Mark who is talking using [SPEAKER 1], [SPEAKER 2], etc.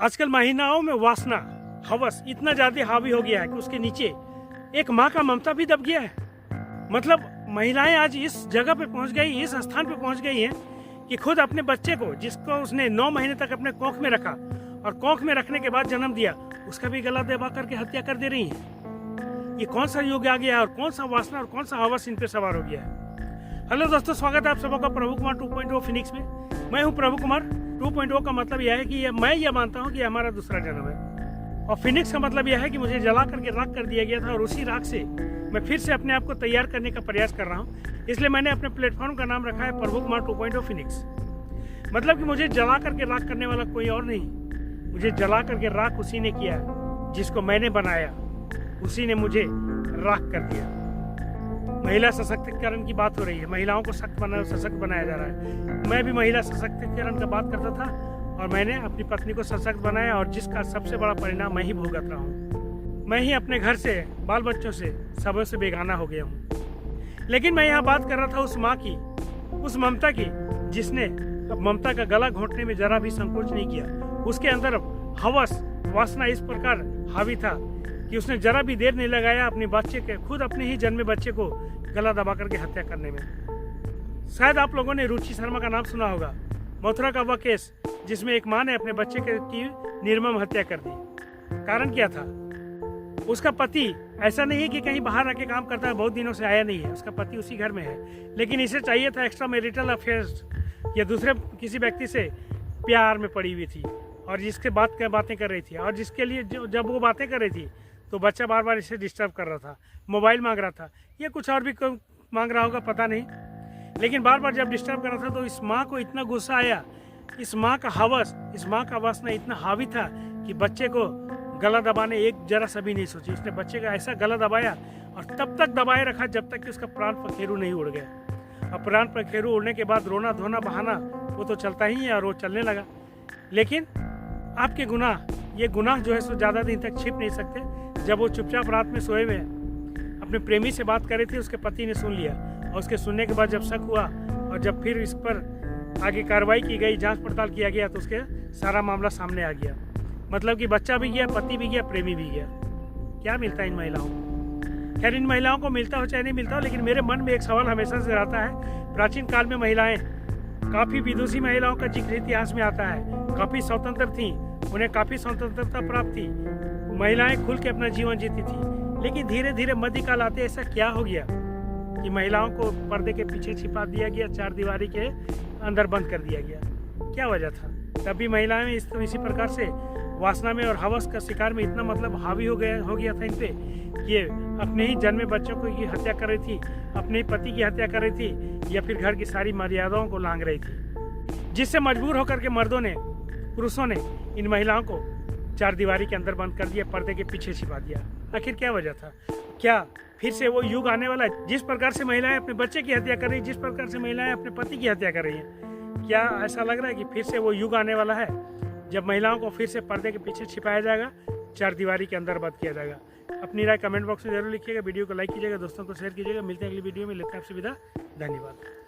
[SPEAKER 1] आजकल महिलाओं में वासना, हवस इतना ज्यादा हावी हो गया है कि उसके नीचे एक माँ का ममता भी दब गया है। मतलब महिलाएं आज इस जगह पे पहुंच गई, इस स्थान पे पहुंच गई हैं कि खुद अपने बच्चे को, जिसको उसने 9 महीने तक अपने कोख में रखा और कोख में रखने के बाद जन्म दिया, उसका भी गला दबा करके हत्या कर दे रही हैं। ये कौन सा युग आ गया है और कौन सा वासना और कौन सा हवस इन पे सवार हो गया है। हेलो दोस्तों, स्वागत है आप सबका प्रभु कुमार 2.0 फिनिक्स में। मैं हूं प्रभु कुमार। 2.0 का मतलब यह है कि मैं ये मानता हूं कि हमारा दूसरा जन्म है, और फिनिक्स का मतलब यह है कि मुझे जला करके राख कर दिया गया था और उसी राख से मैं फिर से अपने आप को तैयार करने का प्रयास कर रहा हूं। इसलिए मैंने अपने प्लेटफॉर्म का नाम रखा है प्रभु कुमार 2.0 फिनिक्स। मतलब कि मुझे जला करके राख करने वाला कोई और नहीं, मुझे जला करके राख उसी ने किया जिसको मैंने बनाया, उसी ने मुझे राख कर दिया। महिला सशक्तिकरण की बात हो रही है, महिलाओं को सशक्त बनाया जा रहा है। मैं भी महिला सशक्तिकरण का बात करता था और मैंने अपनी पत्नी को सशक्त बनाया, और जिसका सबसे बड़ा परिणाम मैं ही भुगत रहा हूँ। मैं ही अपने घर से, बाल बच्चों से, सबों से बेगाना हो गया हूँ। लेकिन मैं यहाँ बात कर रहा था उस माँ की, उस ममता की, जिसने अब ममता का गला घोंटने में जरा भी संकोच नहीं किया। उसके अंदर हवस, वासना इस प्रकार हावी था कि उसने जरा भी देर नहीं लगाया अपने बच्चे के, खुद अपने ही जन्मे बच्चे को गला दबा करके हत्या करने में। शायद आप लोगों ने रुचि शर्मा का नाम सुना होगा, मथुरा का वह केस जिसमें एक माँ ने अपने बच्चे की निर्मम हत्या कर दी। कारण क्या था? उसका पति ऐसा नहीं है कि कहीं बाहर रह के काम करता है, बहुत दिनों से आया नहीं है, उसका पति उसी घर में है, लेकिन इसे चाहिए था एक्स्ट्रा मैरिटल अफेयर्स या दूसरे किसी व्यक्ति से प्यार में पड़ी हुई थी और जिसके बातें कर रही थी, और जिसके लिए जब वो बातें कर रही थी तो बच्चा बार बार इसे डिस्टर्ब कर रहा था, मोबाइल मांग रहा था, या कुछ और भी मांग रहा होगा, पता नहीं। लेकिन बार बार जब डिस्टर्ब कर रहा था तो इस माँ को इतना गुस्सा आया, इस माँ का हवस, इस माँ का वासना इतना हावी था कि बच्चे को गला दबाने एक जरा सा भी नहीं सोची। उसने बच्चे का ऐसा गला दबाया और तब तक दबाए रखा जब तक कि उसका प्राण पखेरु नहीं उड़ गया। और प्राण पखेरु उड़ने के बाद रोना धोना बहाना वो तो चलता ही है, और वो चलने लगा। लेकिन आपके गुनाह, ये गुनाह जो है सो ज़्यादा दिन तक छिप नहीं सकते। जब वो चुपचाप रात में सोए हुए अपने प्रेमी से बात कर रही थी, उसके पति ने सुन लिया, और उसके सुनने के बाद जब शक हुआ और जब फिर इस पर आगे कार्रवाई की गई, जांच पड़ताल किया गया, तो उसके सारा मामला सामने आ गया। मतलब कि बच्चा भी गया, पति भी गया, प्रेमी भी गया। क्या मिलता है इन महिलाओं को? खैर, इन महिलाओं को मिलता हो चाहे नहीं मिलता हो, लेकिन मेरे मन में एक सवाल हमेशा से रहता है। प्राचीन काल में महिलाएं, काफ़ी विदुषी महिलाओं का जिक्र इतिहास में आता है, काफ़ी स्वतंत्र थीं, उन्हें काफ़ी स्वतंत्रता प्राप्त थी, महिलाएं खुल के अपना जीवन जीती थी। लेकिन धीरे धीरे मध्यकाल आते ऐसा क्या हो गया कि महिलाओं को पर्दे के पीछे छिपा दिया गया, चार दीवारी के अंदर बंद कर दिया गया? क्या वजह था? तभी महिलाएं इसी प्रकार से वासना में और हवस का शिकार में इतना मतलब हावी हो गया था इन पे कि ये अपने ही जन्मे बच्चों की हत्या कर रही थी, अपने ही पति की हत्या कर रही थी, या फिर घर की सारी मर्यादाओं को लांघ रही थी, जिससे मजबूर होकर के मर्दों ने, पुरुषों ने इन महिलाओं को चार दीवारी के अंदर बंद कर दिया, पर्दे के पीछे छिपा दिया। आखिर क्या वजह था? क्या फिर से वो युग आने वाला है जिस प्रकार से महिलाएं अपने बच्चे की हत्या कर रही है, जिस प्रकार से महिलाएं अपने पति की हत्या कर रही हैं? क्या ऐसा लग रहा है कि फिर से वो युग आने वाला है जब महिलाओं को फिर से पर्दे के पीछे छिपाया जाएगा, चार दीवारी के अंदर बंद किया जाएगा? अपनी राय कमेंट बॉक्स में जरूर लिखिएगा, वीडियो को लाइक कीजिएगा, दोस्तों को शेयर कीजिएगा। मिलते हैं अगली वीडियो में, लेते हैं आपसे विदा। धन्यवाद।